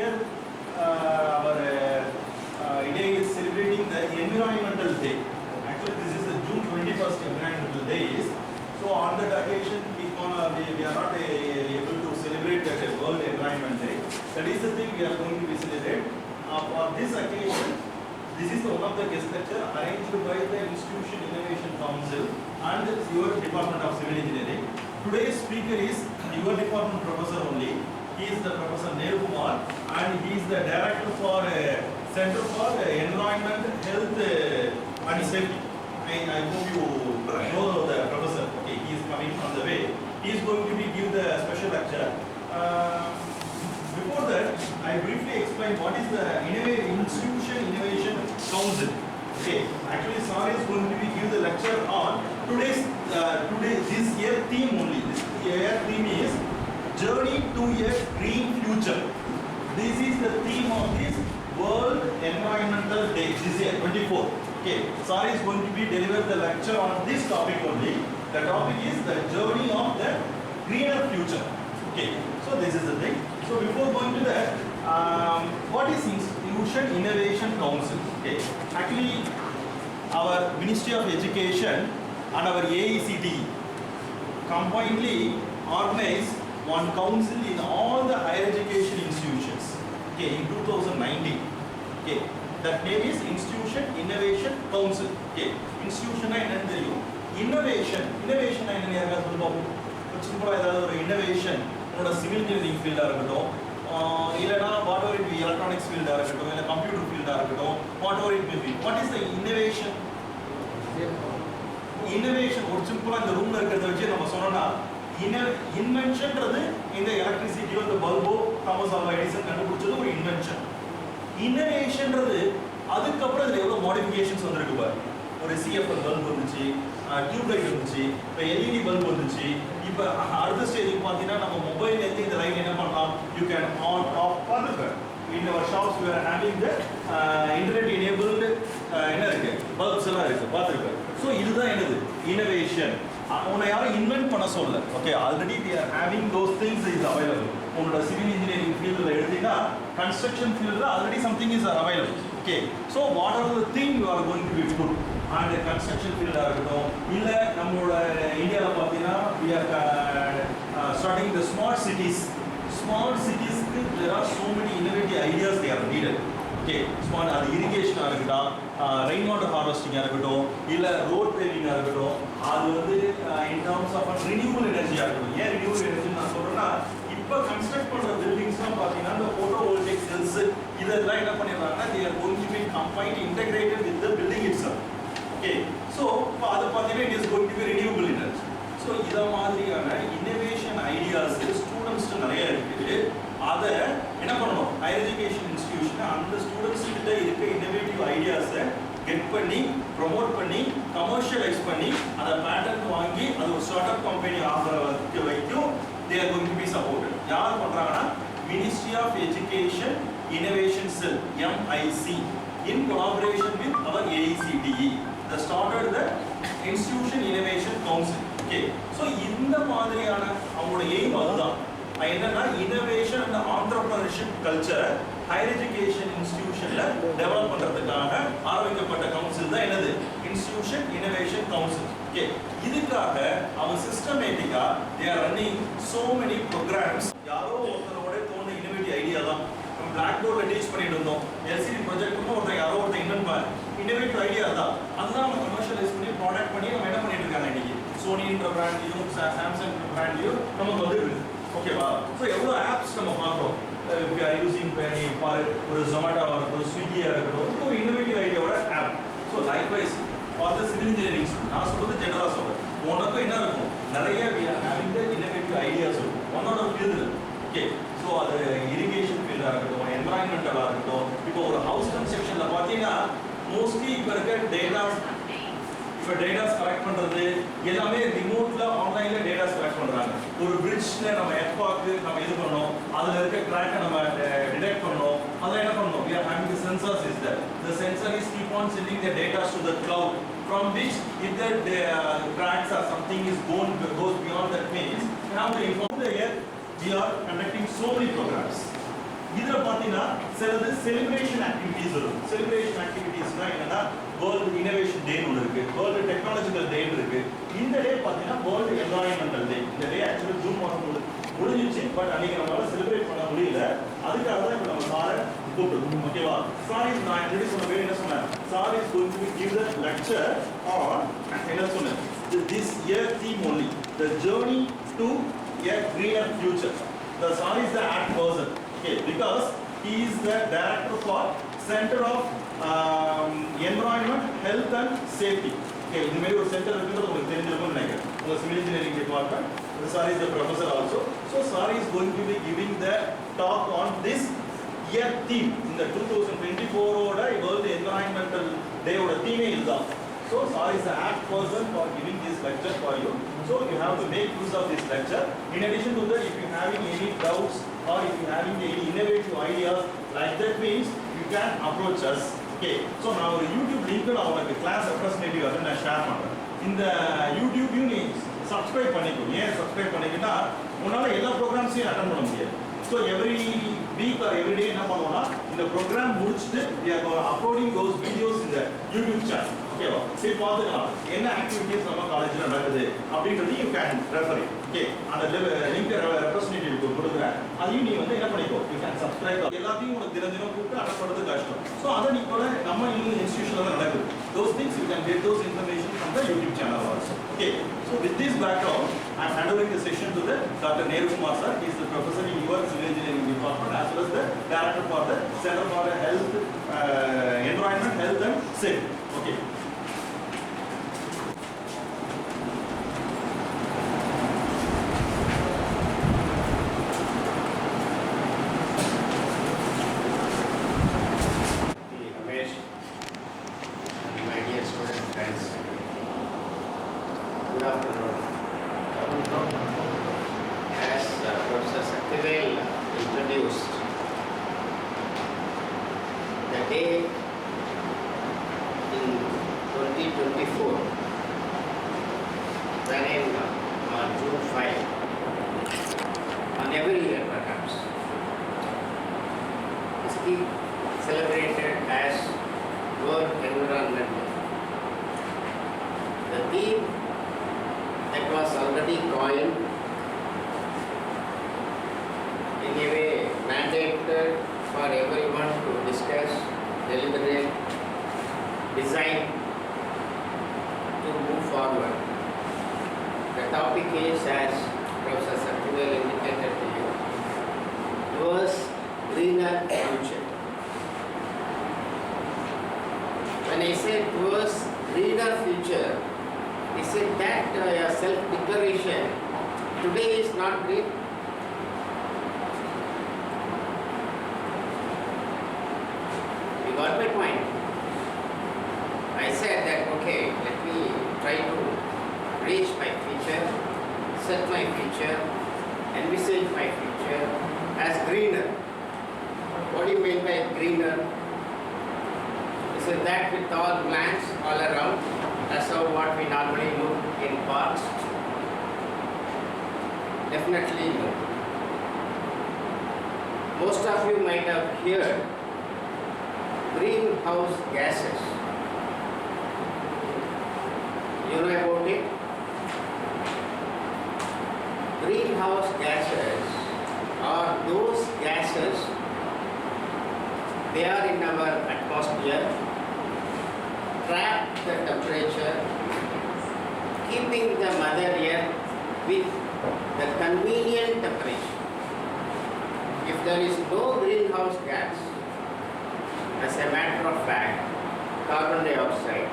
year our India is celebrating the Environmental Day. Actually, this is the June 21st Environmental Day. So on that occasion, we are not able to celebrate that World Environment Day. That is the thing we are going to be celebrate. For this occasion, this is one of the guest lecture arranged by the Institution Innovation Council and your Department of Civil Engineering. Today's speaker is your department professor only. He is the Professor NEHRU KUMAR and he is the Director for Center for Environment, Health and Safety. I hope you know the professor. Okay, he is coming on the way. He is going to be give the special lecture. Before that, I briefly explain what is the Institution Innovation Council. Okay, actually, sir is going to be give the lecture on this year theme only. This year theme is Journey to a Green Future. This is the theme of this World Environmental Day. This year 24. Okay, sir is going to be deliver the lecture on this topic only. The topic is the journey of the greener future. Okay, so this is the thing. So before going to that, what is Institution Innovation Council? Okay, actually our Ministry of Education and our AICT combinedly organized one council in all the higher education institutions. Okay, in 2019. Okay, that name is Institution Innovation Council. Okay, institution innovation innovation civil engineering field whatever it be, electronics field computer field whatever it may be. What is the innovation? Innovation ஒரு சிம்பிளா இந்த ரூம்ல இருக்கிறத வச்சு நம்ம சொன்னோம்னா இன்வென்ஷன்ன்றது இந்த எலக்ட்ரிசிட்டியோ இந்த பல்போ தாமஸ் ஆல்வா எடிசன் கண்டுபிடிச்சது ஒரு இன்வென்ஷன். இன்னோவேஷன்ன்றது அதுக்கப்புறம் இதுல எவ்வளவு மாடிஃபிகேஷன்ஸ் வந்திருக்கு பாரு. ஒரு சிஎஃப்எல் பல்ப் வந்துச்சு, டியூப் லைட் வந்துச்சு, இப்போ எல்இடி பல்ப் வந்துச்சு. இப்போ அடுத்த ஸ்டேஜுக்கு பார்த்தீங்கன்னா நம்ம மொபைல் இருந்து இந்த லைன் என்ன பண்ணலாம், யூ கேன் ஆன் ஆஃப் பார்த்துருப்பேன். In our shops we are having the internet enabled என்ன இருக்கு பல்ப்ஸ் எல்லாம் இருக்கு பார்த்துருப்பேன். ஸோ இதுதான் என்னது இனோவேஷன். உன்னை யாரும் இன்வென்ட் பண்ண சொல்ல. Okay, already we are having those things is available. உன்னோட சிவில் இன்ஜினியரிங் ஃபீல்டில் எடுத்தீங்கன்னா கன்ஸ்ட்ரக்ஷன் ஃபீல்டில் already something is available. Okay, so what are the thing you are going to be good and construction ஃபீல்டாக இருக்கட்டும், இல்லை நம்மளோட இந்தியாவில் பார்த்தீங்கன்னா we are starting the smart cities. Small cities, there are so many innovative ideas they are needed. Okay, smart irrigation rain water harvesting illa road paving in terms of renewable energy renewable energy na solrana ipo construct pandra buildings la pathina the photovoltaic cells idella enna panniranga they are going to be combined integrated with the building itself. Okay, so adu pathina it is going to be renewable energy. So இதா மாதிரியான innovation ideas ஸ்டூடெண்ட்ஸ்க்கு நிறைய இருக்குது. அதை என்ன பண்ணணும், higher education institution அந்த students கிட்ட இருக்க இன்னோவேட்டிவ் ஐடியாஸை கெட் பண்ணி ப்ரொமோட் பண்ணி கமர்ஷியலைஸ் பண்ணி அதை பேட்டர்ன் வாங்கி அது ஒரு ஸ்டார்ட் அப் கம்பெனி ஆஃபர் வைக்கும். They are going to be supported. யார் பண்ணுறாங்கன்னா ministry of education innovation cell MIC in collaboration with our AICTE. They started the Institution Innovation Council. Okay, so இந்த மாதிரியான அவங்களோட எய்ம் அதுதான். என்னன்னா innovation and entrepreneurship culture higher education இன்ஸ்டிடியூஷன்ல develop பண்றதுக்காக ஆரம்பிக்கப்பட்ட கவுன்சில் தான் என்னது இன்ஸ்டிடியூஷன் இனோவேஷன் கவுன்சில். ஓகே, இதுக்காக அவங்க சிஸ்டமேட்டிக்கா they are running so many programs. யாரோ ஒருத்தரோட தோன்ற இன்னோவேட்டிவ் ஐடியா தான் நம்ம பிளாக் போர்ட்ல டீச் பண்ணிட்டு இருந்தோம். LCD ப்ரொஜெக்ட்னு ஒருத்தர் யாரோ ஒருத்தர் இன்வென்ட் பண்ண இன்னோவேட்டிவ் ஐடியா தான். அதுதான் நம்ம கமர்ஷியலைஸ் பண்ணி ப்ராடக்ட் பண்ணி நம்ம என்ன பண்ணிட்டு இருக்காங்க இன்னைக்கு சோனின்ற பிராண்ட்லையும் சாம்சங் பிராண்ட்லையும் நமக்கு வந்துருக்கு. ஓகேவா? ஸோ எவ்வளோ ஆப்ஸ் நம்ம பார்க்குறோம். we are using ஒரு ஜொமேட்டோவாக இருக்கட்டும், ஸ்விக்கியாக இருக்கட்டும், ஒரு இன்னோவேட்டிவ் ஐடியாவோட app. So likewise for the civil engineering நான் சொல்கிறது ஜெனரலாக சொல்கிறேன். உனக்கும் என்ன இருக்கும், நிறைய ஹேவிங் த இன்னோவேட்டிவ் ஐடியாஸ் இருக்கும் ஒன்னோட ஃபீல்டு. ஓகே, ஸோ அது இரிகேஷன் ஃபீல்டாக இருக்கட்டும், என்வரான்மெண்டலாக இருக்கட்டும். இப்போ ஒரு ஹவுஸ் கன்ஸ்ட்ரக்ஷனில் பார்த்தீங்கன்னா மோஸ்ட்லி இப்போ இருக்க டேட்டாஸ் கலெக்ட் பண்ணுறது எல்லாமே ரிமோட்டில் ஆன்லைனில் டேட்டாஸ் கலெக்ட் பண்ணுறாங்க. ஒரு பிரிட்ஜில் நம்ம எர்த்வாக்கு நம்ம இது பண்ணோம், அதில் இருக்க கிராக்கை நம்ம டிடெக்ட் பண்ணோம். அதில் என்ன பண்ணணும், we are having the sensors is there. The sensor is keep on sending the data to the cloud from which if the cracks or something is goes beyond that means we have to inform the air. We are conducting so many programs. இதுல பாத்தீங்கன்னா சிலது celebration activities வரும். Celebration ஆக்டிவிட்டீஸ்னா என்னன்னா world innovation டே ஒன்று இருக்கு, world technological டே இருக்கு. இந்த டே பாத்தீங்கன்னா வேர்ல்டு என்வரான்மெண்டல் டே. இந்த டே ஆக்சுவலி ஜூன் மாதம் முடிஞ்சிச்சு, பட் அன்னைக்கு நம்மளால செலிப்ரேட் பண்ண முடியல. அதுக்காக தான் இப்போ நம்ம சாரை கூப்பிடுறோம். ஓகேவா? சார் இஸ் நான் ஆல்ரெடி சொன்ன வேறு என்ன சொன்னேன், sir is going to give the lecture on என்ன சொன்னேன், this year theme only, the journey to a greener future. The sir is the act person, okay, because he is the director for Center of Environment, Health and Safety. Okay, இது மாதிரி ஒரு centre இருக்குன்றது உங்களுக்கு தெரிஞ்சிருக்கும்னு நினைக்கிறேன். உங்க civil engineering department. The sir is the professor also. So sir is going to be giving the talk on this year theme. இந்த 2024 ஓட World Environmental Day ஓட theme இதுதான். So sir is the apt person for giving this lecture for you. So you have to make use of this lecture. In addition to that, if you having any doubts or if you having any innovative ideas like that means you can approach us. Okay. So now ஒரு YouTube link நான் உங்களுக்கு class representative நான் share பண்றேன். இந்த YouTube நீ subscribe பண்ணிக்கோ. ஏன் subscribe பண்ணிக்கிட்டா உன்னால எல்லா ப்ரோக்ராம்ஸையும் அட்டெண்ட் பண்ண முடியாது. So every week or every day என்ன பண்ணுவோம்னா இந்த ப்ரோக்ராம் முடிச்சிட்டு we are uploading those videos in the YouTube channel. ஓகேவா? சரி பார்த்துக்கலாம் என்ன ஆக்டிவிட்டீஸ் நம்ம காலேஜில் நடக்குது அப்படின்றது you can refer it. Okay, அந்த லிங்க் ரெப்ரஸன்டேட்டிவ் கொடுக்குறேன், அதையும் நீ வந்து என்ன பண்ணிக்கோ, யூ கேன் சப்ஸ்கிரைப். எல்லாத்தையும் உனக்கு தினம் கூப்பிட்டு அட்டெண்ட் பண்ணுறது கஷ்டம். ஸோ அதை நீ கூட நம்ம இன்ஸ்டியூஷனில் தான் நடக்குது. Those things you can get those information from the YouTube channel also. Okay, so with this background, I am handovering the session to the Dr. NEHRU KUMAR sir. He is the professor in your civil engineering department as well as the director for the Center for Health, Environment, Health and Safety. Okay. Introduced the day in 2024 wherein on June 5 on every year perhaps is celebrated as World Environment Day. The theme that was already coined in a way mandated for everyone to discuss, deliberate, design to move forward. The topic is, as Professor Saktivel indicated to you, towards greener future. When I say towards greener future, is it that your self-declaration today is not green? Got my point? I said that okay, let me try to reach my future, set my future, envisage my future as greener. What do you mean by greener? Is it that with all plants all around? That's how what we normally look in parks? Definitely no. Most of you might have heard greenhouse gases. You know about it? Greenhouse gases are those gases, they are in our atmosphere, trap the temperature, keeping the mother earth with the convenient temperature. If there is no greenhouse gas, as a matter of fact, carbon dioxide,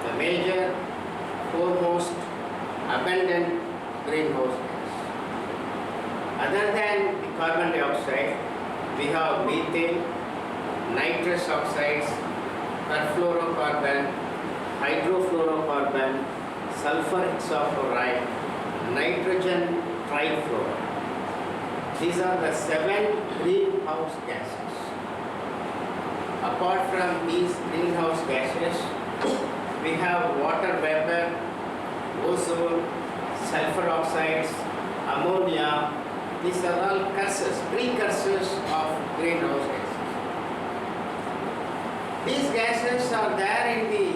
the major, foremost, abundant greenhouse gas. Other than the carbon dioxide, we have methane, nitrous oxides, perfluorocarbon, hydrofluorocarbon, sulfur hexafluoride, nitrogen trifluoride. These are the 7 greenhouse gases. Apart from these greenhouse gases, we have water vapor, ozone, sulfur oxides, ammonia, These are all curses, precursors of greenhouse gases. These gases are there in the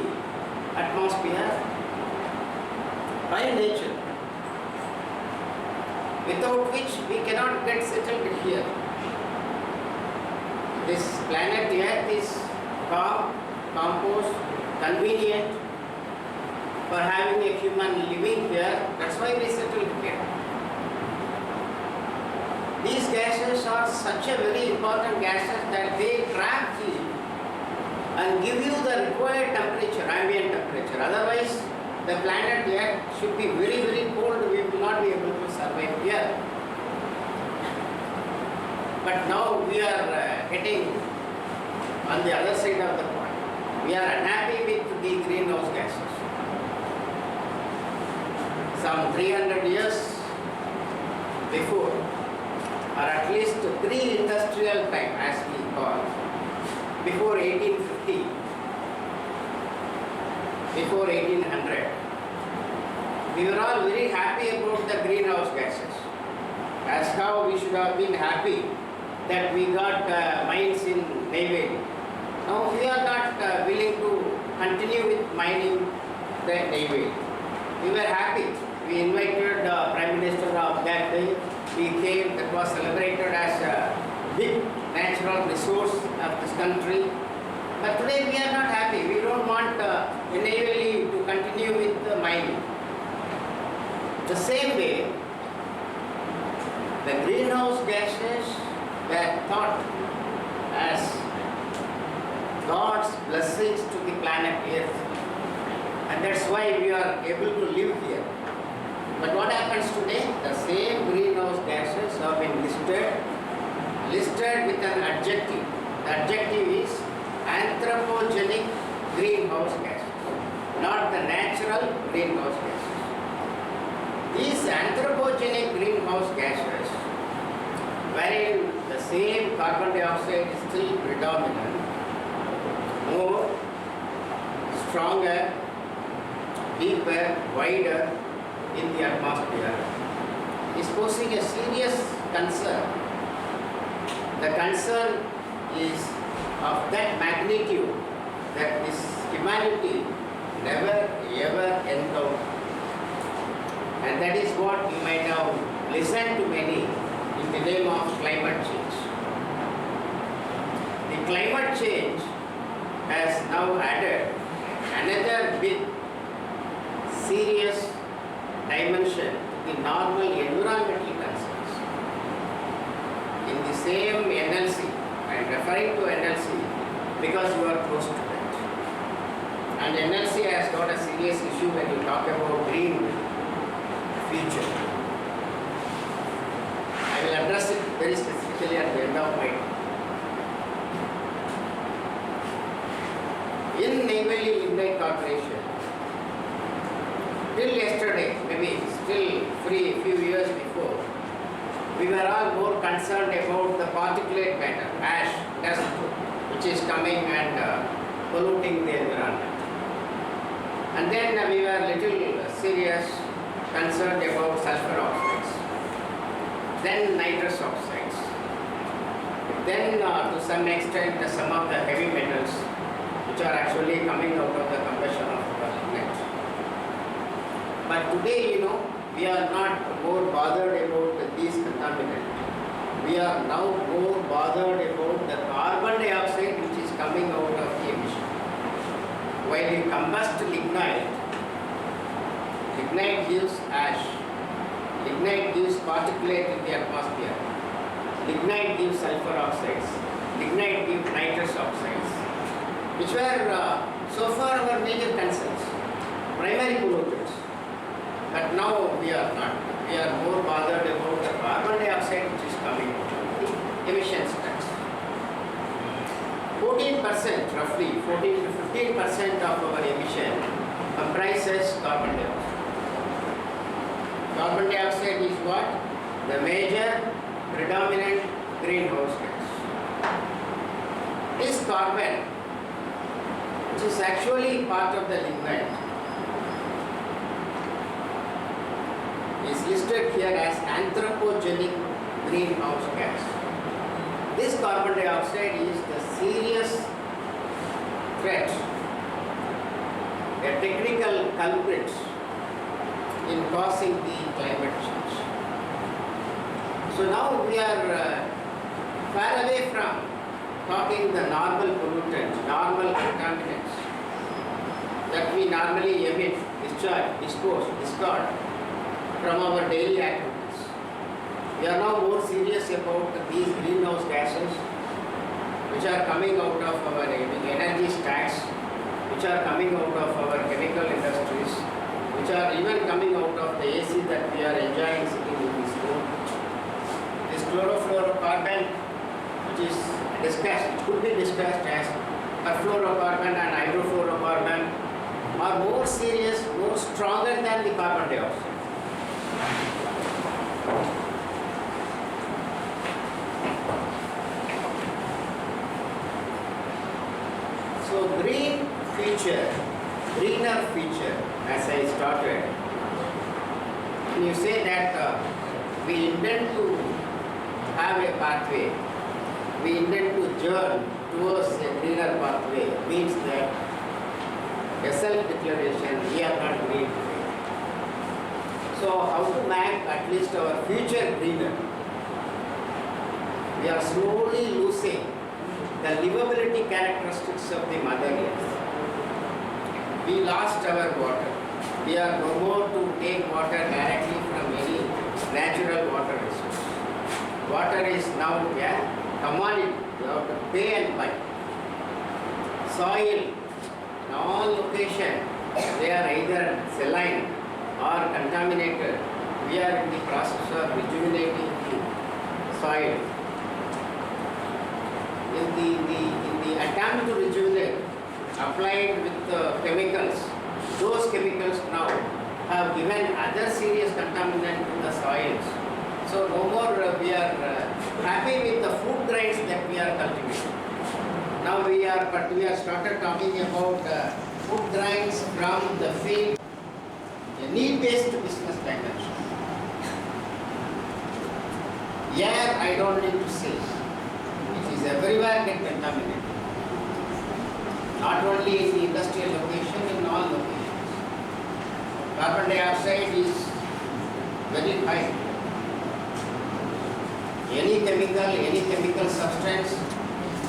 atmosphere by nature, without which we cannot get settled here. This planet Earth is calm, composed, convenient for having a human living here. That's why we settled here. These gases are such a very important gases that they trap heat and give you the required temperature, ambient temperature. Otherwise, the planet Earth should be very, very cold. We will not be able to survive here. But now we are getting on the other side of the coin. We are unhappy with the greenhouse gases. Some 300 years before, or at least pre-industrial time as we call, before 1850, before 1800, we were all very happy about the greenhouse gases. As how we should have been happy that we got mines in Neyveli. Now we are not willing to continue with mining the Neyveli. We were happy. We invited the Prime Minister of that day. He came, that was celebrated as a big natural resource of this country. But today we are not happy. We don't want Neyveli to continue with the mining. The same way, the greenhouse gases were thought as God's blessings to the planet Earth. And that's why we are able to live here. But what happens today? The same greenhouse gases have been listed with an adjective. The adjective is anthropogenic greenhouse gases, not the natural greenhouse gases. These anthropogenic greenhouse gases, wherein the same carbon dioxide is still predominant, more, stronger, deeper, wider in the atmosphere, is posing a serious concern. The concern is of that magnitude that this humanity never ever encountered. And that is what you might have listened to many in the name of climate change. The climate change has now added another big serious dimension to the normal environmental concerns. In the same NLC, I am referring to NLC because you are close to it. And NLC has got a serious issue when you talk about green future. I will address it very specifically at the end of my talk. In Neyveli Lignite Corporation, till yesterday, maybe still few years before, we were all more concerned about the particulate matter, ash, dust, which is coming and polluting the environment. And then we were little serious, concerned about sulfur oxides, then nitrous oxides, then to some extent some of the heavy metals which are actually coming out of the combustion of lignite. But today, we are not more bothered about these contaminants. We are now more bothered about the carbon dioxide which is coming out of the emission. While you combust lignite, lignite gives ash, lignite gives particulate in the atmosphere, lignite gives sulfur oxides, lignite gives nitrous oxides, which were so far our major concerns, primary pollutants. But now we are not. We are more bothered about the carbon dioxide which is coming from the emissions tax. 14%, roughly 14 to 15% of our emission comprises carbon dioxide. Carbon dioxide is what? The major predominant greenhouse gas. This carbon, which is actually part of the lignite, is listed here as anthropogenic greenhouse gas. This carbon dioxide is the serious threat, a technical culprit in causing the climate change. So now we are far away from talking the normal pollutants, normal contaminants that we normally emit, discharge, discard from our daily activities. We are now more serious about these greenhouse gases which are coming out of our energy stacks, which are coming out of our chemical industries, which are even coming out of the AC that we are enjoying sitting in this room. This chlorofluorocarbon, which is discussed, could be discussed as perfluorocarbon and hydrofluorocarbon, are more serious, more stronger than the carbon dioxide. So greener future, as I started, when you say that we intend to have a pathway, we intend to journey towards a greener pathway, means that a self-declaration, we are not green today. So how to make at least our future greener? We are slowly losing the livability characteristics of the Mother Earth. We lost our water. We are no more to take water directly from any natural water resource. Water is now a commodity. You have to pay and buy. Soil, in all locations, they are either saline or contaminated. We are in the process of rejuvenating the soil. In the attempt to rejuvenate, applied with chemicals, those chemicals now have given other serious contaminant to the soils. So no more we are happy with the food grains that we are cultivating. Now we are started talking about food grains from the field, a need-based business dimension. Air, I don't need to say, it is everywhere get contaminated. Not only in the industrial location, in all locations. Carbon dioxide is very high. Any chemical substance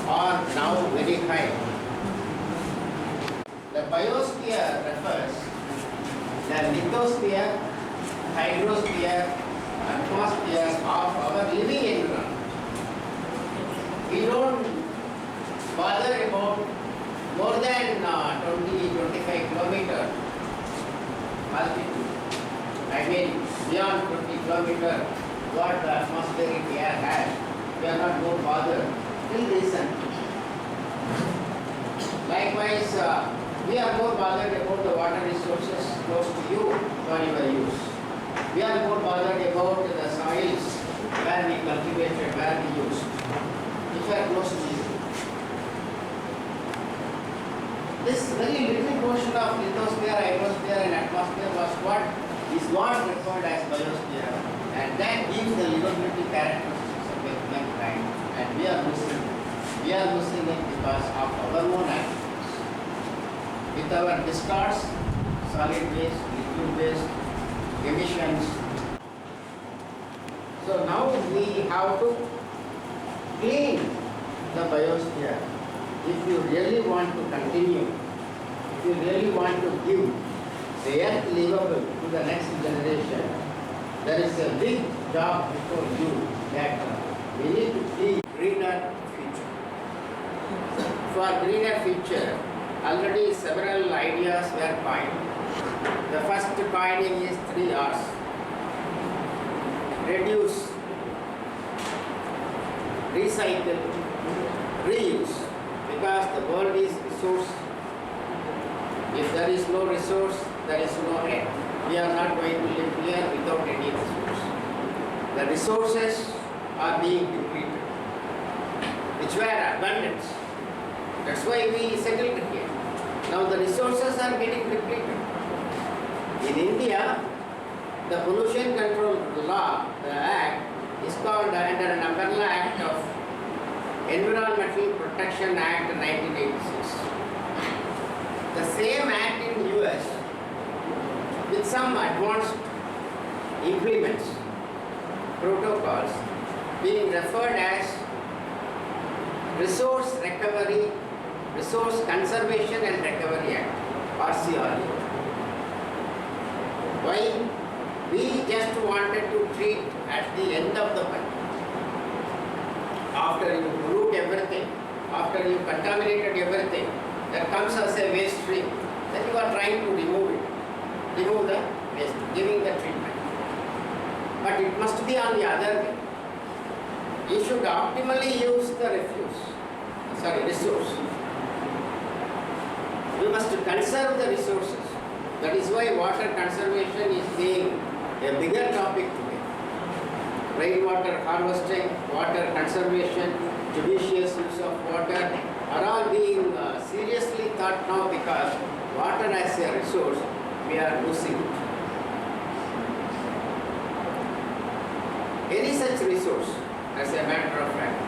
are now very high. The biosphere refers the lithosphere, hydrosphere, atmosphere of our living environment. We don't bother about more than 20-25 kilometers altitude. I mean beyond 20 kilometers what the atmospheric air has. We are not more bothered till recent. Likewise, we are more bothered about the water resources close to you for your use. We are more bothered about the soils where we cultivated, where we used, which are close to you. This very little portion of lithosphere, hydrosphere and atmosphere is what referred as biosphere, and that gives the livability characteristics of mankind, and we are losing it because of our own actions. With our discards, solid waste, liquid waste, emissions. So now we have to clean the biosphere. If you really want to continue, if you really want to give the earth livable to the next generation, there is a big job before you that we need to see greener future. For greener future, already several ideas were coined. The first coining is 3 R's. Reduce, recycle, reuse. Because the world is resource. If there is no resource, there is no air. We are not going to live here without any resource. The resources are being depleted, which were abundant. That's why we settled here. Now the resources are getting depleted. In India, the pollution control law, the act, It's called under an umbrella act of Environmental Protection Act 1986. The same act in US with some advanced implements, protocols being referred as Resource Recovery, Resource Conservation and Recovery Act, RCRA. Why? We just wanted to treat at the end of the pipe. After you pollute everything, after you contaminated everything, that comes as a waste stream, then you are trying to remove it, remove the waste, giving the treatment. But it must be on the other way. You should optimally use the resource. We must conserve the resources. That is why water conservation is being a bigger topic today. Rainwater harvesting, water conservation, judicious use of water are all being seriously thought now because water as a resource, we are losing it. Any such resource, as a matter of fact,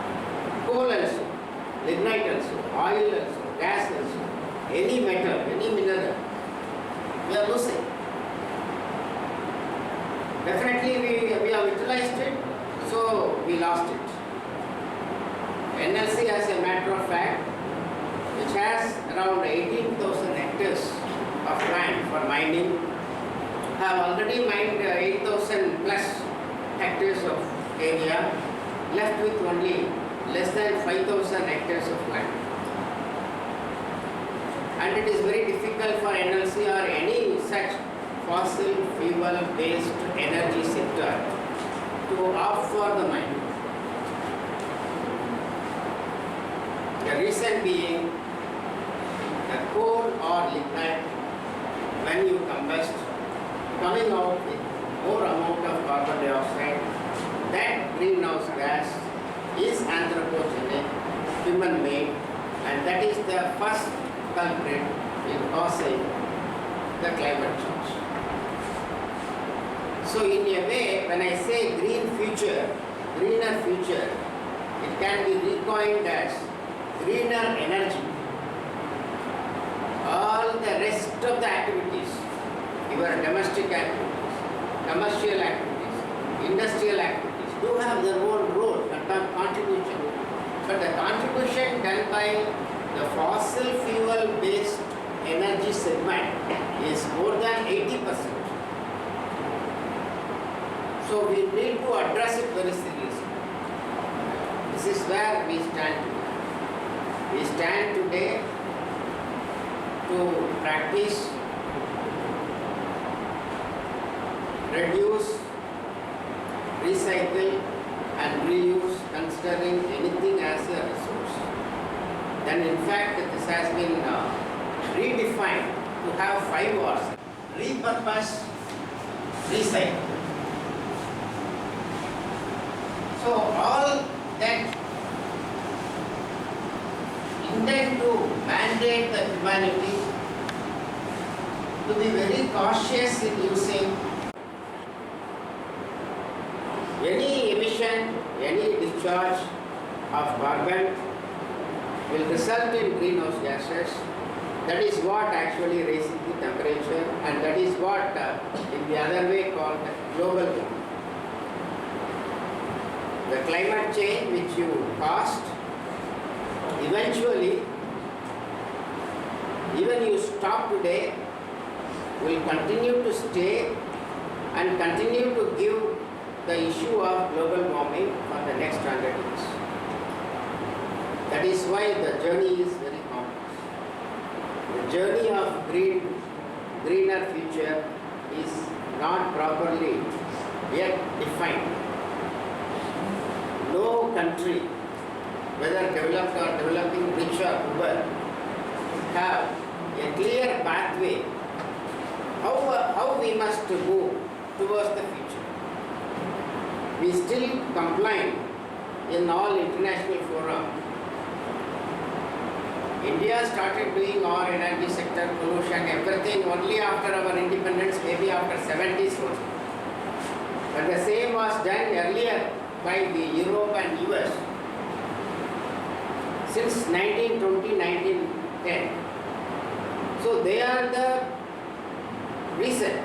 coal also, lignite also, oil also, gas also, any metal, any mineral, we are losing. Definitely we have utilized it, so we lost it. NLC, as a matter of fact, which has around 18,000 hectares of land for mining, have already mined 8,000 plus hectares of area, left with only less than 5,000 hectares of land. And it is very difficult for NLC or any such fossil fuel based energy sector to opt for the mining. The reason being that coal or lignite, when you combust, coming out with more amount of carbon dioxide, that greenhouse gas is anthropogenic, human made, and that is the first culprit in causing the climate change. So in a way, when I say green future, greener future, it can be recoined as greener energy. All the rest of the activities, your domestic activities, commercial activities, industrial activities, do have their own role and contribution. But the contribution done by the fossil fuel based energy segment is more than 80%. So we need to address it very seriously. This is where we stand today. We stand today to practice, reduce, recycle and reuse, considering anything as a resource. Then in fact this has been redefined to have 5 R's: repurpose, recycle. So all that intend to mandate the humanity to be very cautious in using any emission, any discharge of carbon will result in greenhouse gases. That is what actually raises the temperature, and that is what in the other way called global warming. The climate change which you caused, eventually, even you stop today, will continue to stay and continue to give the issue of global warming for the next 100 years. That is why the journey is very complex. The journey of greener future is not properly yet defined. No country, whether developed or developing, rich or poor, have a clear pathway how we must move towards the future. We still comply in all international fora. India started doing our energy sector, pollution, everything only after our independence, maybe after 70s. But the same was done earlier by the Europe and US since 1920, 1910. So they are the reason,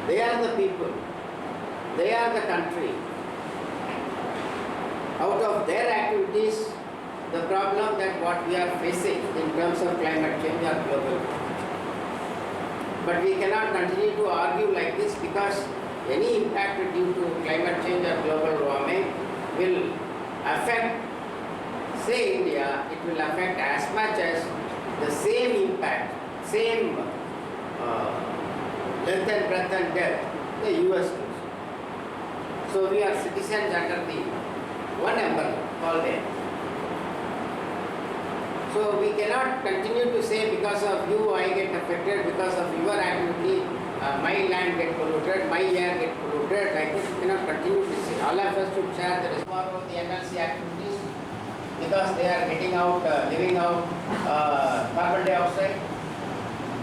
they are the people, they are the country. Out of their activities, the problem that what we are facing in terms of climate change are global. But we cannot continue to argue like this, because any impact due to climate change or global warming will affect, say India, it will affect as much as the same impact, same length and breadth and depth the US does. So we are citizens under the one umbrella called Earth. So we cannot continue to say because of you I get affected, because of your activity my land get polluted, my air get polluted. Like this we cannot continue to say. All of us should share the responsibility of the NLC activities, because they are getting out, living out carbon dioxide.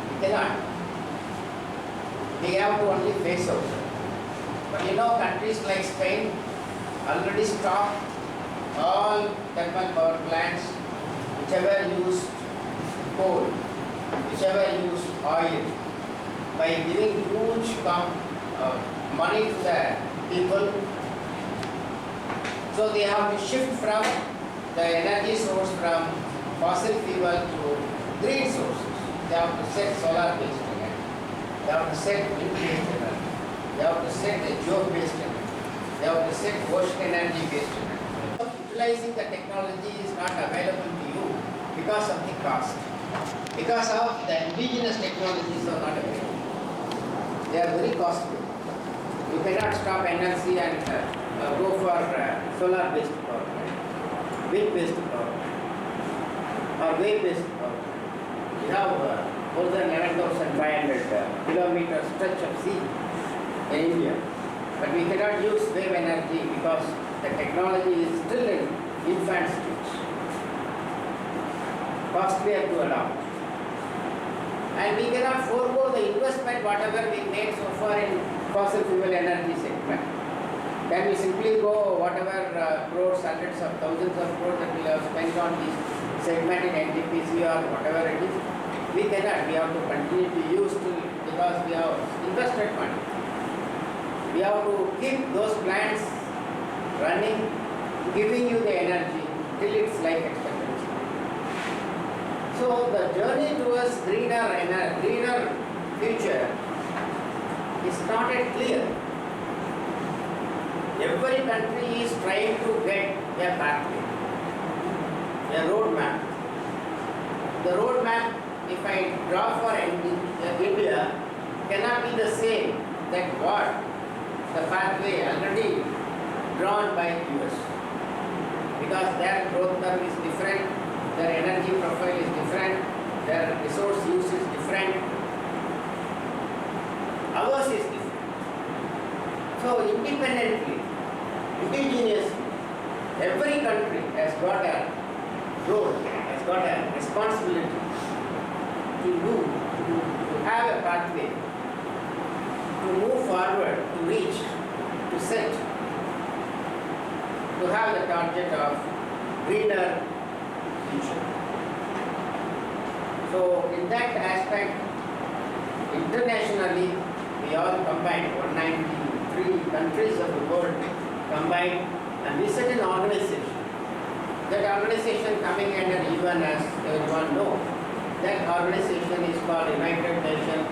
We cannot. We have to only face out. But you know, countries like Spain already stopped all thermal power plants whichever use coal, whichever use oil, by giving huge money to the people. So they have to shift from the energy source from fossil fuel to green sources. They have to set solar based energy, they have to set wind based energy, they have to set geo based energy, they have to set ocean energy based energy. Utilizing the technology is not available to you because of the cost, because of the indigenous technologies are not available. They are very costly. You cannot stop energy and go for solar based power plant, wind based power plant, or wave based power plant. We have more than 11,500 kilometer stretch of sea in India, but we cannot use wave energy because the technology is still in infant stage, costlier to adopt. And we cannot forego the investment whatever we made so far in fossil fuel energy segment. Can we simply go whatever crores, hundreds of thousands of crores that we have spent on this segment in NTPC or whatever it is? We cannot. We have to continue to use till, because we have invested money. We have to keep those plants running, giving you the energy till its life expectancy. So the journey towards greener future is not yet clear. Every country is trying to get a pathway, a roadmap. The roadmap, if I draw for India, cannot be the same that what the pathway already drawn by US, because their growth curve is different, their energy profile is different, their resource use is different, ours is different. So independently, indigenously, every country has got a role, has got a responsibility to have a pathway, to move forward, to reach, to set, to have the target of greener future. So in that aspect, internationally, we all combined, 193 countries of the world combined, and we set an organization. That organization coming under UN, as everyone knows, that organization is called United Nations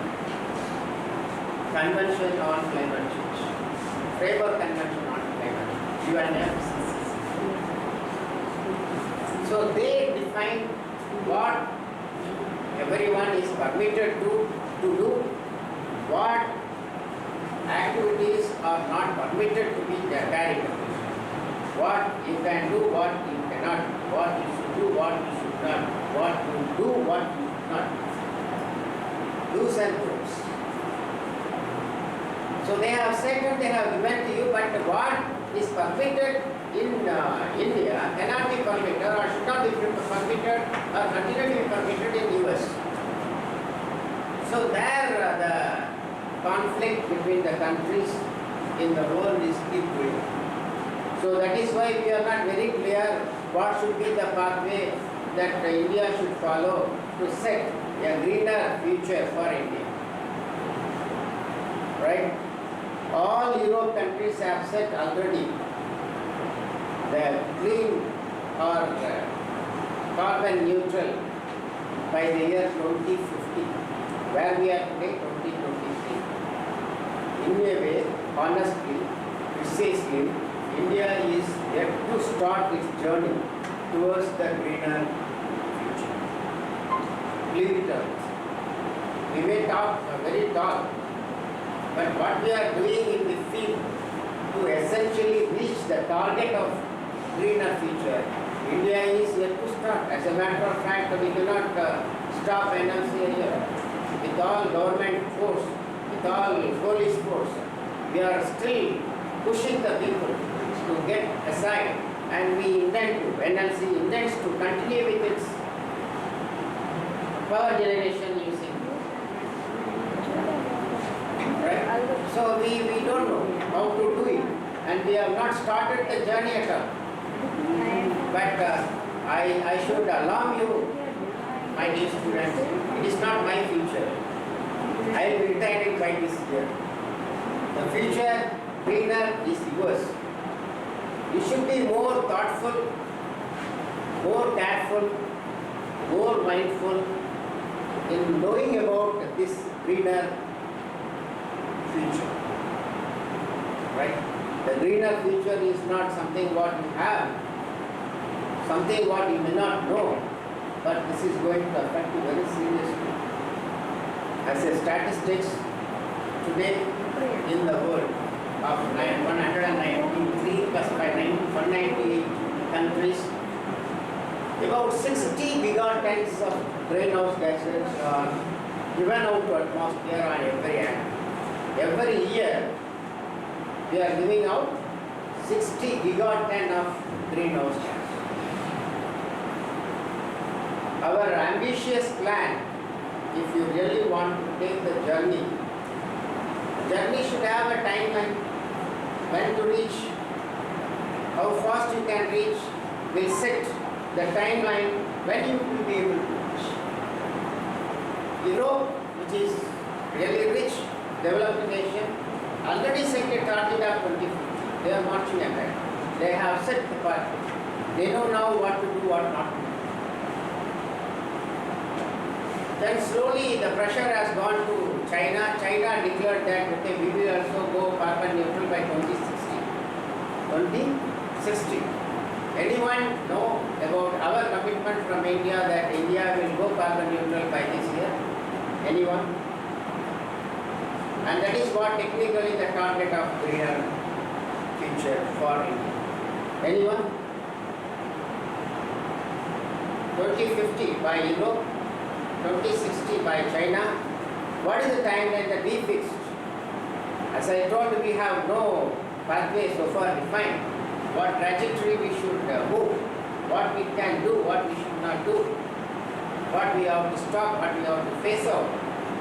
Convention on Climate Change, Framework Convention on Climate Change, UNFCCC. So they define what everyone is permitted to do, what activities are not permitted to be carried out, what you can do, what you cannot, what you should do, what you should not, what you do, what you should not, do's and don'ts. So they have said that they have given to you, but what is permitted in India cannot be permitted or should not be permitted or continue to be permitted in US. So there the conflict between the countries in the world is keep going. So that is why we are not very clear what should be the pathway that India should follow to set a greener future for India. Right? All Europe countries have set already the green or carbon neutral by the year 2050, where we are today 2023. In a way, honestly, precisely, India is yet to start its journey towards the greener future. Believe it or not. We may talk very tall, but what we are doing in the field to essentially reach the target of greener future, India is yet to start. As a matter of fact, we cannot stop NLC here. With all government force, with all police force, we are still pushing the people to get aside, and we intend to, NLC intends to continue with its power generation using. Right? So we don't know how to do it, and we have not started the journey at all. But I should alarm you, my dear students, it is not my future. I will be retired by this year. The future greener is yours. You should be more thoughtful, more careful, more mindful in knowing about this greener future. Right? The greener future is not something what you have, something what you may not know, but this is going to affect you very seriously. As a statistics, today in the world of 193 plus 198 countries, about 60 gigatons of greenhouse gases are given out to atmosphere on every hand. Every year, we are giving out 60 gigaton of greenhouse gas. Our ambitious plan, if you really want to take the journey should have a timeline when to reach, how fast you can reach, will set the timeline when you will be able to reach. Europe, which is really rich, developed nation, already set a target of 2050. They are marching ahead. They have set the path. They know now what to do, what not to do. Then slowly the pressure has gone to China. China declared that okay, we will also go carbon neutral by 2060. 2060. Anyone know about our commitment from India that India will go carbon neutral by this year? Anyone? And that is what technically the target of greener future for India. Anyone? 2050 by Europe, 2060 by China. What is the timeline that we fixed? As I told, we have no pathway so far defined. What trajectory we should move, what we can do, what we should not do, what we have to stop, what we have to phase out.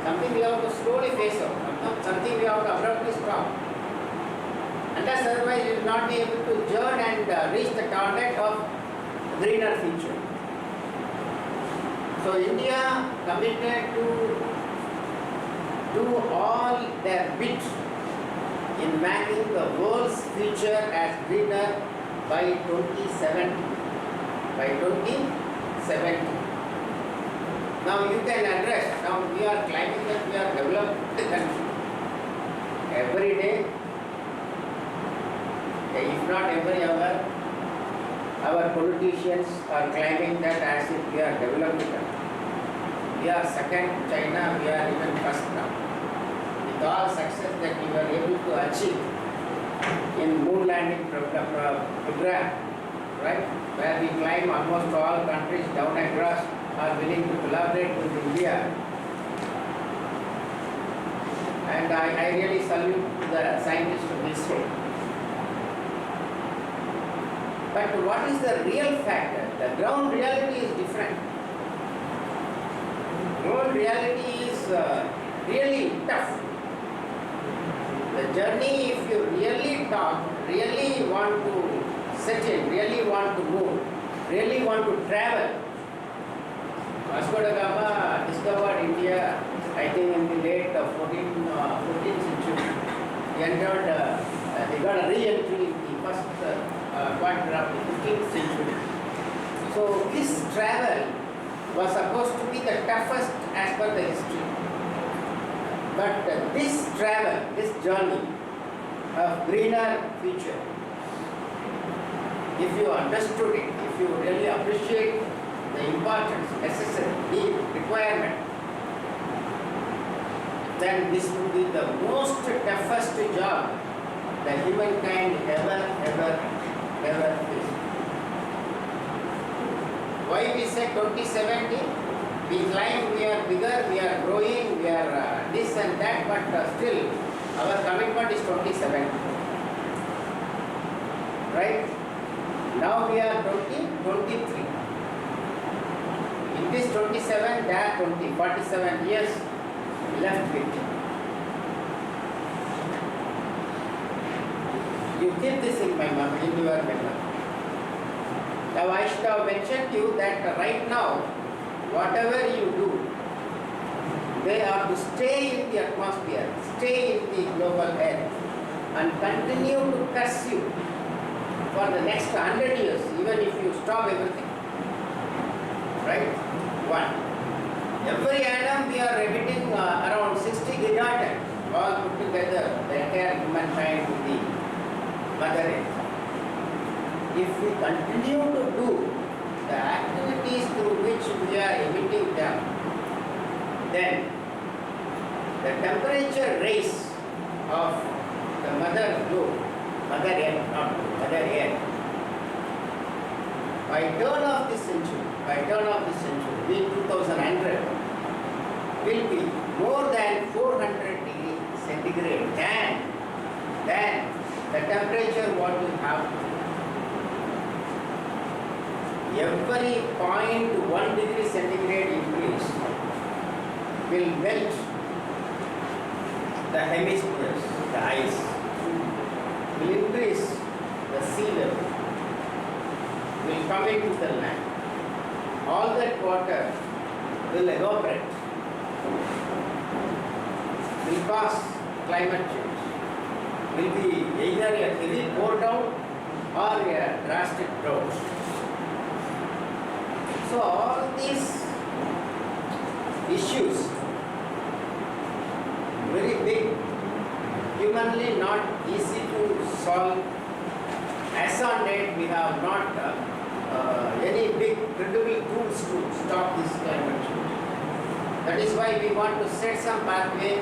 Something we have to slowly phase out, something we have to abruptly stop. And thus otherwise we will not be able to journey and reach the target of greener future. So India committed to do all their bit in making the world's future as greener by 2070. By 2070. Now you can address, now we are claiming that we are developed country. Every day, if not every hour, our politicians are claiming that as if we are developed country. We are second to China, we are even first now. With all success that we were able to achieve in moon landing program, right, where we climb almost all countries down across are willing to collaborate with India. And I really salute the scientists of this way. But what is the real factor? The ground reality is different. Ground reality is really tough. The journey, if you really talk, really want to settle, really want to move, really want to travel. Vasco da Gama discovered India, I think in the late 14th century. He entered, they got a re-entry in the first quarter of the 15th century. So this travel was supposed to be the toughest as per the history. But this travel, this journey of greener future, if you understood it, if you really appreciate the importance, necessary, need, requirement, then this would be the most toughest job that humankind ever faced. Why we say 2070? We climb, we are bigger, we are growing, we are this and that, but still our commitment is 2070. Right? Now we are 2023. In this 27, there 47 years left with. You keep this in my mind, in your memory. Now I should have mentioned to you that right now, whatever you do, they are to stay in the atmosphere, stay in the global air, and continue to curse you for the next 100 years, even if you stop everything. Right? One. Every atom we are emitting around 60 gigatons, all put together, the entire humankind to the mother earth. If we continue to do the activities through which we are emitting them, then the temperature rise of the mother globe, mother earth, not mother earth, by turn of this century, in 2100, will be more than 400 degrees centigrade than the temperature what we have. Every 0.1 degree centigrade increase will melt the hemispheres, the ice, will increase the sea level, will come into the land. All that water will evaporate, will cause climate change, will be either a heavy pour down or a drastic drought. So all these issues, very big, humanly not easy to solve. As on date, we have not any big credible tools to stop this climate change. That is why we want to set some pathway,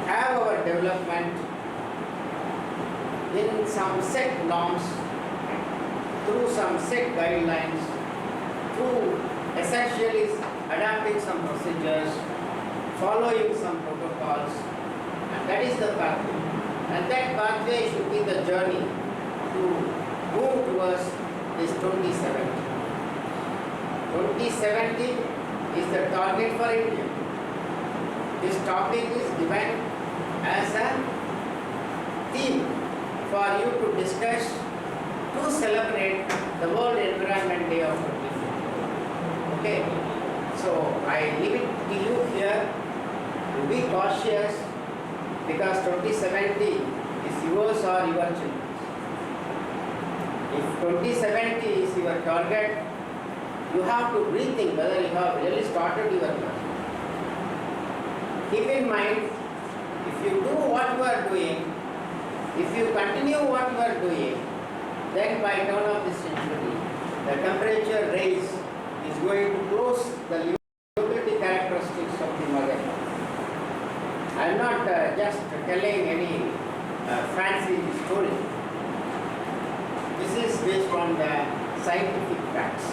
have our development in some set norms, through some set guidelines, through essentially adapting some procedures, following some protocols, and that is the pathway. And that pathway should be the journey to move towards this 2070. 2070 is the target for India. This topic is given as a theme for you to discuss, to celebrate the World Environment Day of 2050. Okay, so I leave it to you here to be cautious, because 2070 is yours or your children's. If 2070 is your target, you have to rethink whether you have really started your journey. Keep in mind, if you do what you are doing, if you continue what you are doing, then by turn of this century, the temperature rise is going to close the livability characteristics of the mother. I am not just telling any fancy story. This is based on the scientific facts.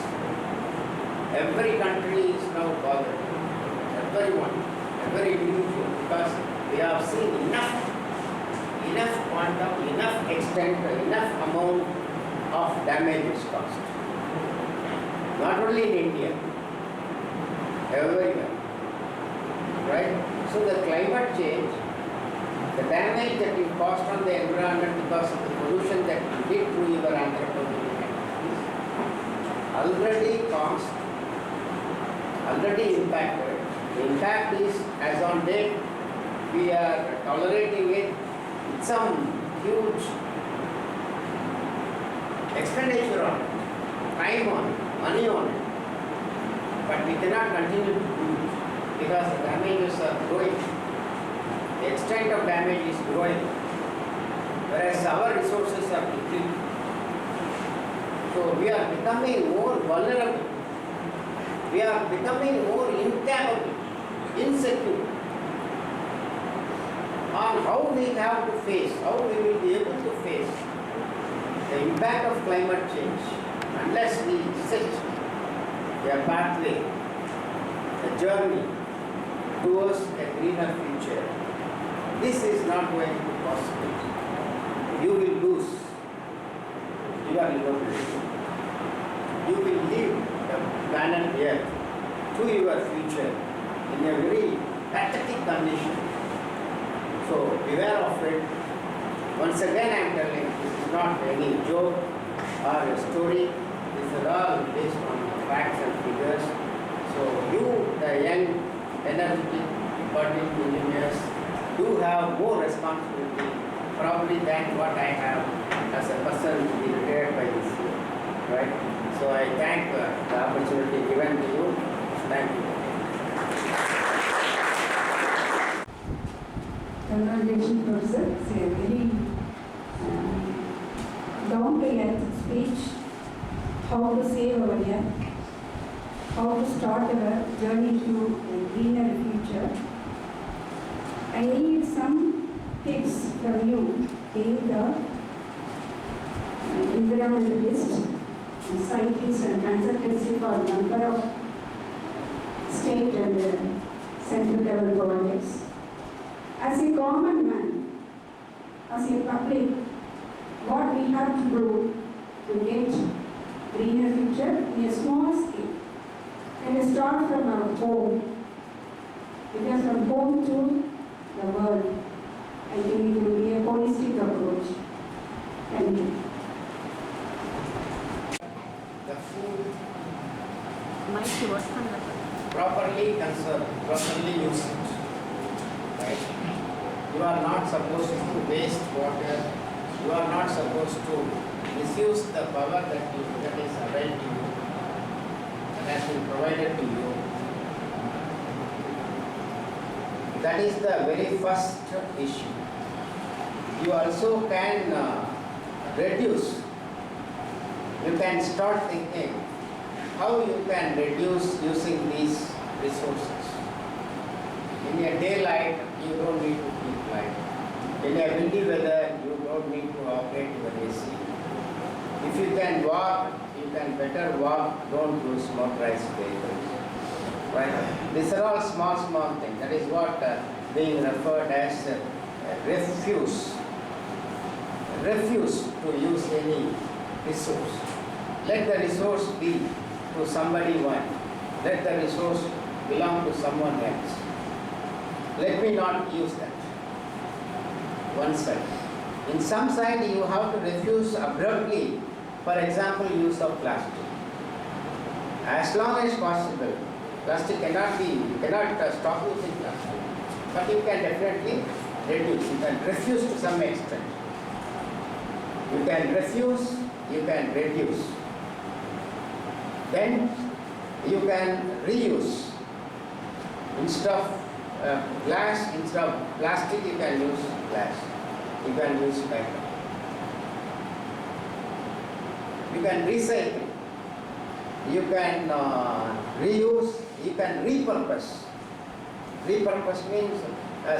Every country is now bothered, everyone, every individual, because we have seen enough quantum, enough extent, enough amount of damage is caused. Not only in India, everywhere. Right? So the climate change, the damage that is caused on the environment because of the pollution that you did through your anthropogenic activities, already caused, already impacted. The impact is, as on date, we are tolerating it with some huge expenditure on it, time on it, money on it. But we cannot continue to do it because the damages are growing. The extent of damage is growing, whereas our resources are depleted. So we are becoming more vulnerable. We are becoming more incapable, insecure on how we have to face, how we will be able to face the impact of climate change unless we set a pathway, a journey towards a greener future. This is not going to be possible. You will lose your livability. You will leave the planet Earth to your future in a very pathetic condition. So beware of it. Once again I am telling, this is not any joke or a story. These are all based on facts and figures. So you, the young, energetic, budding engineers, do have more responsibility probably than what I have as a person to be retired by this year. Right? So I thank the opportunity given to you. Thank you. Congratulations, Professor. It's a very down-to-earth speech. How to save our earth, how to start our journey to a greener future. I need some tips from you, being the environmentalist, scientist and consultancy for a number of state and central level projects. As a common man, as a public, what we have to do to get greener future in a small scale. And we start from our home. Because from home to the world, I think it will be a holistic approach. Thank you. The food Mic properly conserved, properly used. Right? You are not supposed to waste water. You are not supposed to misuse the power that is available to you, that has been provided to you. That is the very first issue. You also can reduce. You can start thinking how you can reduce using these resources. In a daylight, you don't need to keep light. In a windy weather, you don't need to operate your AC. If you can walk, you can better walk, don't use motorized vehicles. Right? These are all small things. That is what being referred as refuse. Refuse to use any resource. Let the resource be to somebody one. Let the resource belong to someone else. Let me not use that. One side. In some side, you have to refuse abruptly, for example, use of plastic. As long as possible, plastic cannot be, you cannot stop using plastic, but you can definitely reduce. You can refuse to some extent. You can refuse, you can reduce. Then you can reuse. Instead of glass, instead of plastic, you can use glass. You can use metal. You can recycle. You can reuse. You can repurpose. Repurpose means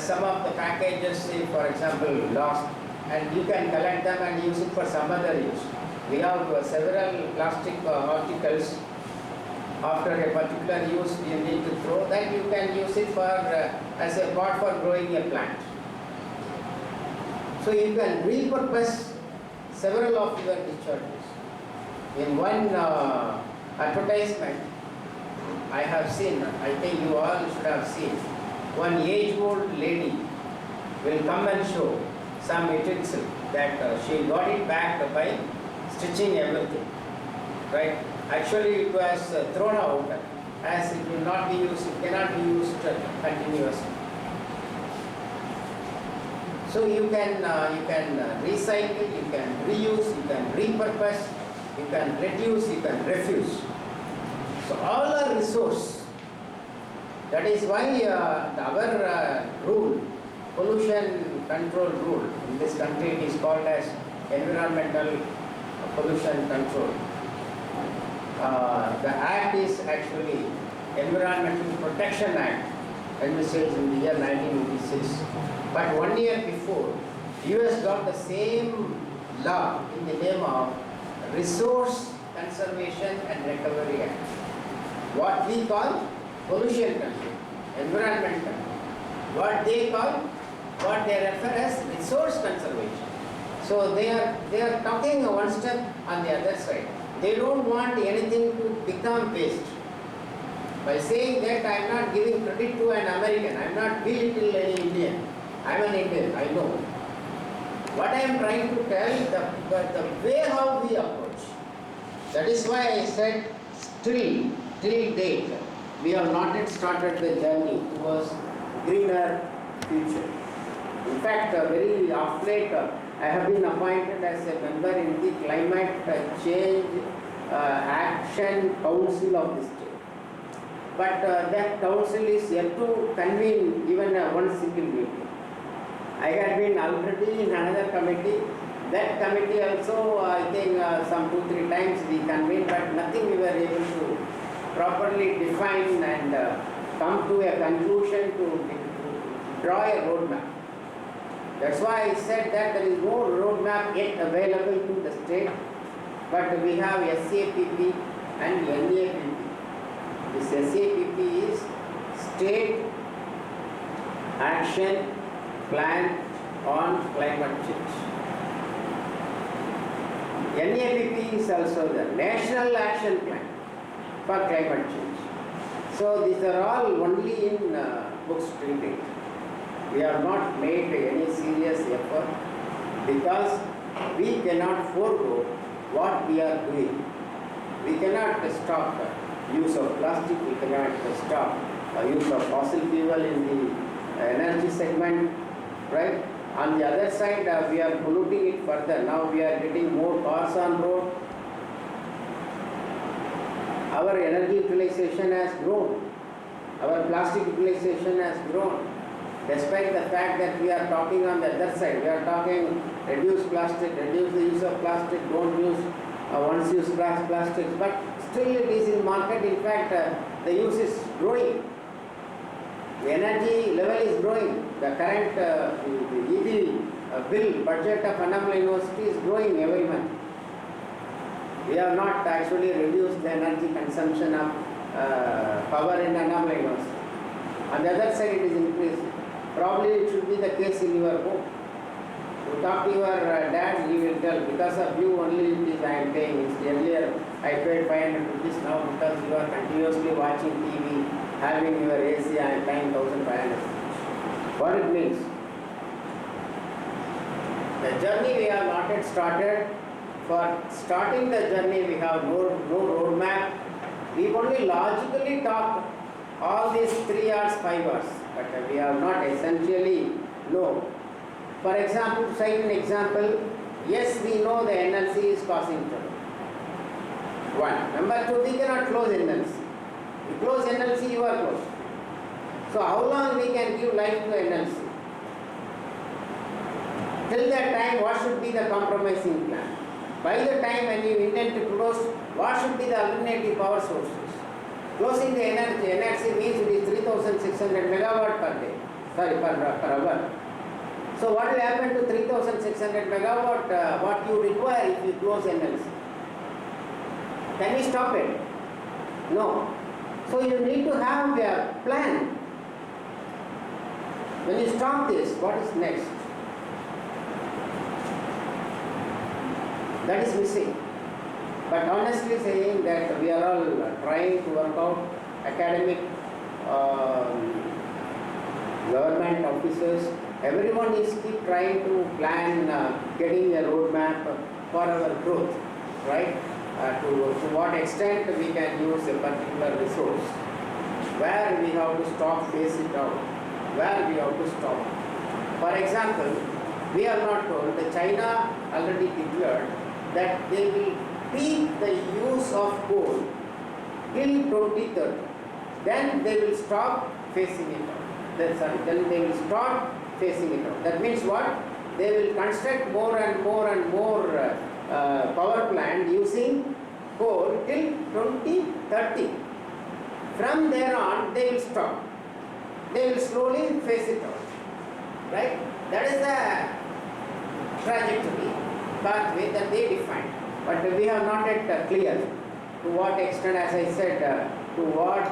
some of the packages, say for example, lost, and you can collect them and use it for some other use. We have several plastic articles. After a particular use, you need to throw that. You can use it for as a pot for growing a plant. So you can repurpose several of your discharges. In one advertisement, I have seen, I think you all should have seen, one age-old lady will come and show some utensil that she got it back by stitching everything, right? Actually it was thrown out as it will not be used, it cannot be used continuously. So you can recycle, you can reuse, you can repurpose, you can reduce, you can refuse. So all are resource. That is why our rule, pollution control rule in this country, it is called as environmental pollution control. The act is actually Environmental Protection Act, envisaged in the year 1986. But 1 year before, US got the same law in the name of Resource Conservation and Recovery Act. What we call pollution control, environmental. What they refer as resource conservation. So they are talking one step on the other side. They don't want anything to become waste. By saying that, I am not giving credit to an American. I am not belittling any Indian. I am an Indian, I know. What I am trying to tell is the way how we approach. That is why I said till date, we have not yet started the journey towards greener future. In fact, very of late, I have been appointed as a member in the Climate Change Action Council of the state. But that council is yet to convene even one single meeting. I had been already in another committee. That committee also, I think some 2-3 times we convened, but nothing we were able to properly define and come to a conclusion to draw a roadmap. That's why I said that there is no roadmap yet available to the state, but we have SAPP and NEHRU. This SAPP is State Action Plan on Climate Change. NEHRU is also the National Action Plan for Climate Change. So these are all only in books till date. We have not made any serious effort because we cannot forego what we are doing. We cannot stop use of plastic, we cannot stop use of fossil fuel in the energy segment, right? On the other side, we are polluting it further. Now we are getting more cars on road. Our energy utilization has grown. Our plastic utilization has grown. Despite the fact that we are talking on the other side, we are talking reduce plastic, reduce the use of plastic, don't use once-use plastics, but still it is in market. In fact, the use is growing. The energy level is growing. The current the EV bill budget of Annamalai University is growing every month. We have not actually reduced the energy consumption of power in Annamalai University. On the other side, it is increasing. Probably it should be the case in your home. You talk to your dad, he will tell, because of you only it is I am paying. Earlier I paid 500 rupees, now because you are continuously watching TV, having your AC, I am paying 1,500. What it means? The journey we have not yet started. For starting the journey, we have no roadmap. We only logically talk all these 3 hours, 5 hours, but we have not essentially know. For example, to cite an example, yes, we know the NLC is causing trouble. 1. Number 2, we cannot close NLC. You close NLC, you are closed. So how long we can give life to NLC? Till that time, what should be the compromising plan? By the time when you intend to close, what should be the alternative power sources? Closing the NRC means it is 3,600 megawatt per day, per hour. So what will happen to 3,600 megawatt, what you require if you close NLC? Can we stop it? No. So you need to have a plan. When you stop this, what is next? That is missing. But honestly saying that we are all trying to work out, academic, government officers, everyone is keep trying to plan getting a roadmap for our growth, right? To what extent we can use a particular resource, where we have to stop, phase it out, where we have to stop. For example, we are not told that China already declared that they will peak the use of coal till 2030. Then they will stop phasing it out. Then they will start phasing it out. That means what? They will construct more and more and more power plant using coal till 2030. From there on, they will stop. They will slowly phase it out. Right? That is the trajectory, pathway that they defined. But we have not yet clear to what extent, as I said, to what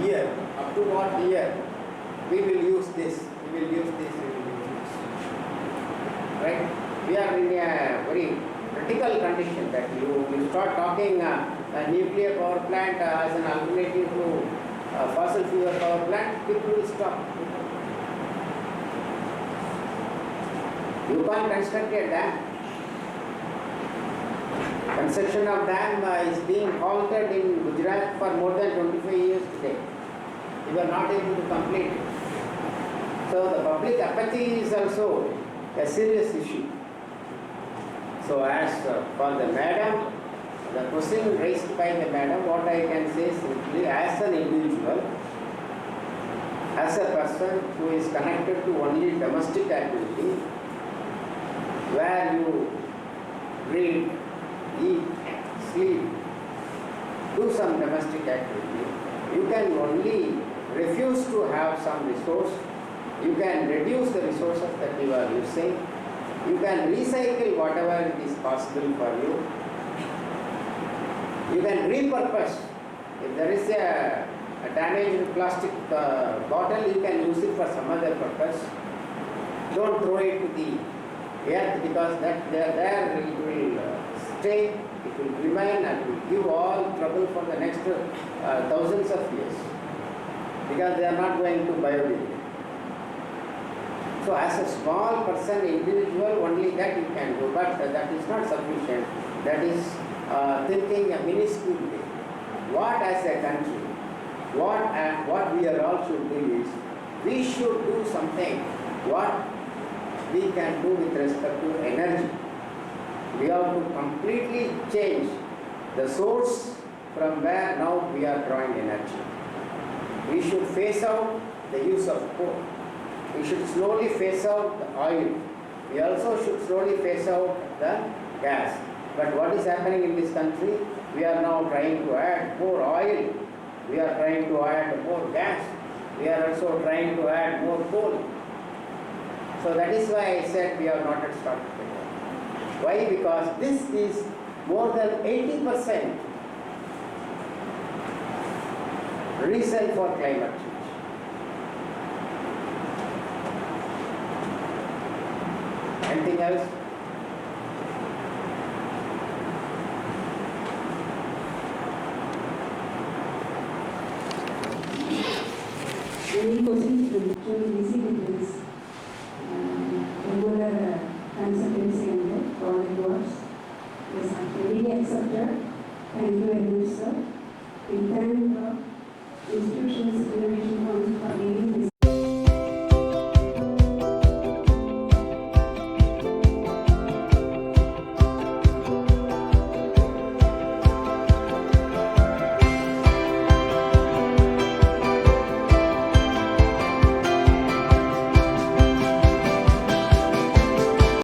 year, up to what year we will use this, we will use this, we will use this. Right? We are in a very critical condition that you start talking a nuclear power plant as an alternative to fossil fuel power plant, people will stop. You can't construct a dam. Construction of dam is being halted in Gujarat for more than 25 years today. We are not able to complete it. So the public apathy is also a serious issue. So as for the madam, the question raised by the madam, what I can say simply, as an individual, as a person who is connected to only domestic activity, where you read, eat, sleep, do some domestic activity, you can only refuse to have some resource, you can reduce the resources that you are using, you can recycle whatever it is possible for you, you can repurpose. If there is a damaged plastic bottle, you can use it for some other purpose. Don't throw it to the earth, because that there it will stay, it will remain, and it will give all trouble for the next thousands of years, because they are not going to biodegrade. So as a small person, individual, only that you can do, but that is not sufficient. That is thinking a minuscule way. What as a country, what we are all should do is, we should do something what we can do with respect to energy. We have to completely change the source from where now we are drawing energy. We should phase out the use of coal. We should slowly phase out the oil. We also should slowly phase out the gas. But what is happening in this country? We are now trying to add more oil. We are trying to add more gas. We are also trying to add more coal. So that is why I said we are not yet started. Why? Because this is more than 80% reason for climate change. Anything else?